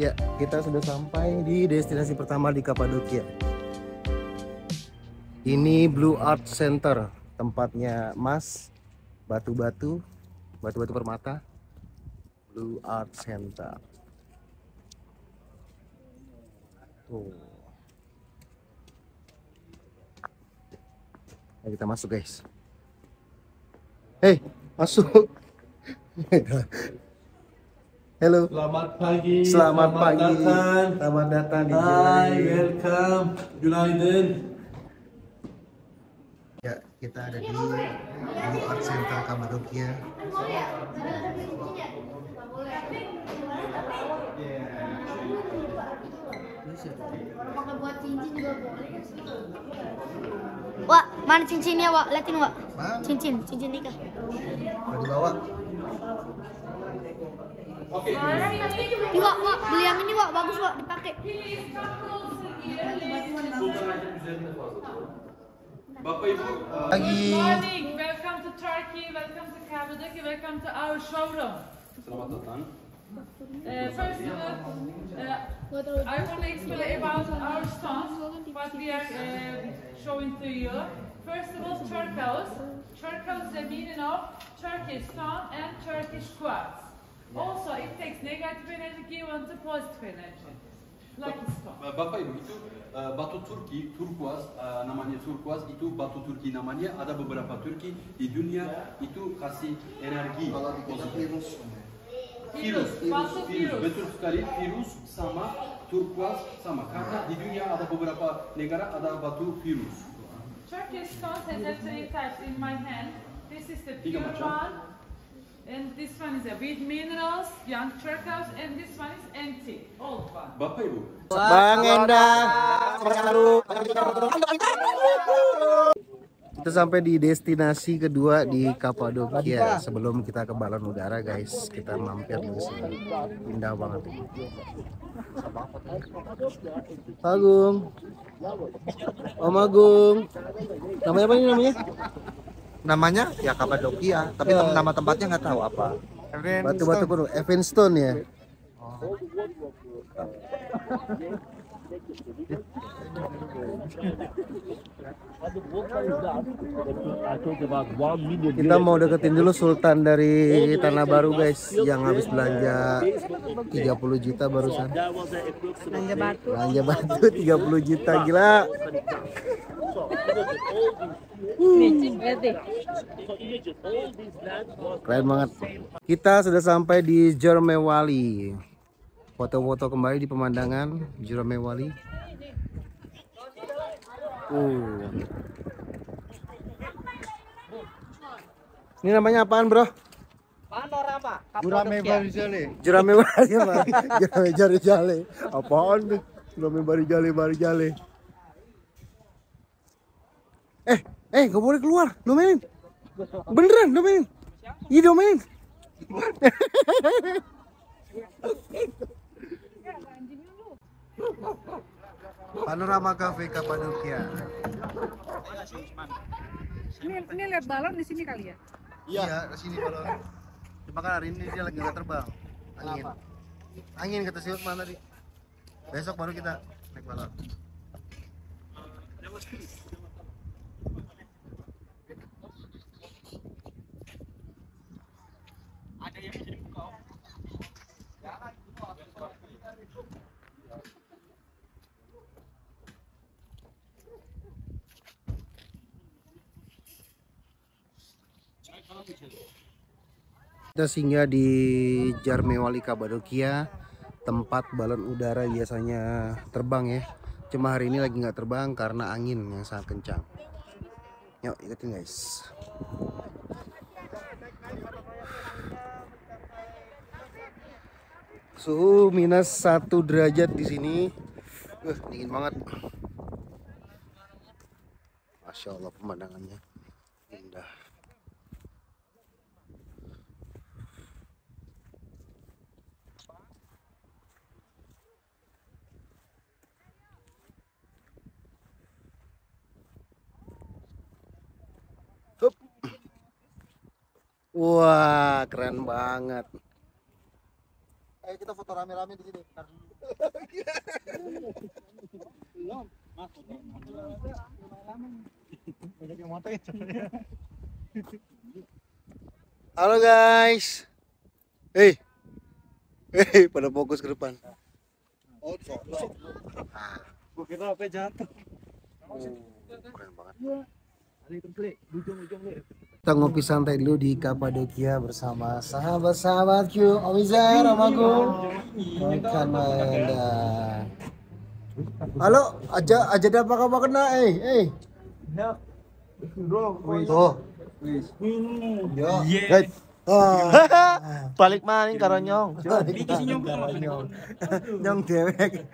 Ya, kita sudah sampai di destinasi pertama di Kapadokia. Ini Blue Art Center, tempatnya emas, batu-batu permata. Blue Art Center. Tuh. Ayo kita masuk, guys. Hei, masuk. Halo. Selamat pagi. Selamat pagi. Datang. Selamat datang di Hai, welcome. Günaydın. Ya, kita ada di Blue Art Center Kapadokia. Buat cincin juga boleh. Wak, mana cincinnya, Wak? Liatin, Wak. Cincin nikah. Mau dibawa? Ini, Wak, beli yang ini, Wak. Bagus, Wak, dipakai. Bapak Ibu, Pagi. Morning, welcome to Turkey, welcome to Cappadocia, welcome to our showroom. selamat datang. First of all, I want to explain about our stones, what we are showing to you. First of all, turquoise. Turquoise is the meaning of Turkish stone and Turkish quartz. Also, it takes negative energy given to positive energy. Like stone. Bapak Ibu, itu batu Turki, turkuaz, namanya turkuaz, itu batu Turki namanya. Ada beberapa Turki di dunia itu kasih energi positif. Virus, betul sekali, virus sama turkuaz sama. Karena di dunia ada beberapa negara ada batu virus. Turkish stones has three types in my hand. This is the Tiga pure macam. one, and this one is a with minerals, young turquoise, and this one is antique, old one. Bapak Ibu, Bang Endang. Kita sampai di destinasi kedua di Kapadokia. Sebelum kita ke balon udara, guys, kita mampir di sini. Indah banget. Agung, Om Agung. Namanya apa ini namanya? Namanya ya Kapadokia, tapi nama tempatnya nggak tahu apa. Batu-batu kuno, Evanstone ya. Kita mau deketin dulu Sultan dari Tanah Baru, guys, yang habis belanja 30 juta barusan. Belanja batu 30 juta, gila. Keren banget. Kita sudah sampai di Jormewali. Foto-foto kembali di pemandangan Jormewali. Ini namanya apaan, bro? Panorama. Jurame Barijale. Jurame Barijale. Jurame Barijale. Apaan tuh? Jurame Barijale. Gak boleh keluar. Domain. Beneran domain. Iya domain. Panorama Cafe Kapadokia. Ini lihat balon di sini kali ya? Iya, di sini balon. Cuma kan hari ini dia lagi nggak terbang. Angin kata si Utman tadi. Besok baru kita naik balon. Kita singgah di Jormewali Kapadokia, tempat balon udara biasanya terbang ya. Cuma hari ini lagi nggak terbang karena angin yang sangat kencang. Yuk ikutin, guys. Suhu minus 1 derajat di sini. Dingin banget. Masya Allah, pemandangannya indah. Hup. Wah, keren banget. Ayo kita foto rame-rame di sini. Halo guys. Pada fokus ke depan. Oh, Gua kira apa jatuh. Keren banget. Kita ngopi santai dulu di Kapadokia bersama sahabat-sahabatku, Omiza, Ramaku, Kanada. Halo, aja apa kabar kena, Tuh. Yo. Guys. Balik maling karonyong. Nyong dewek.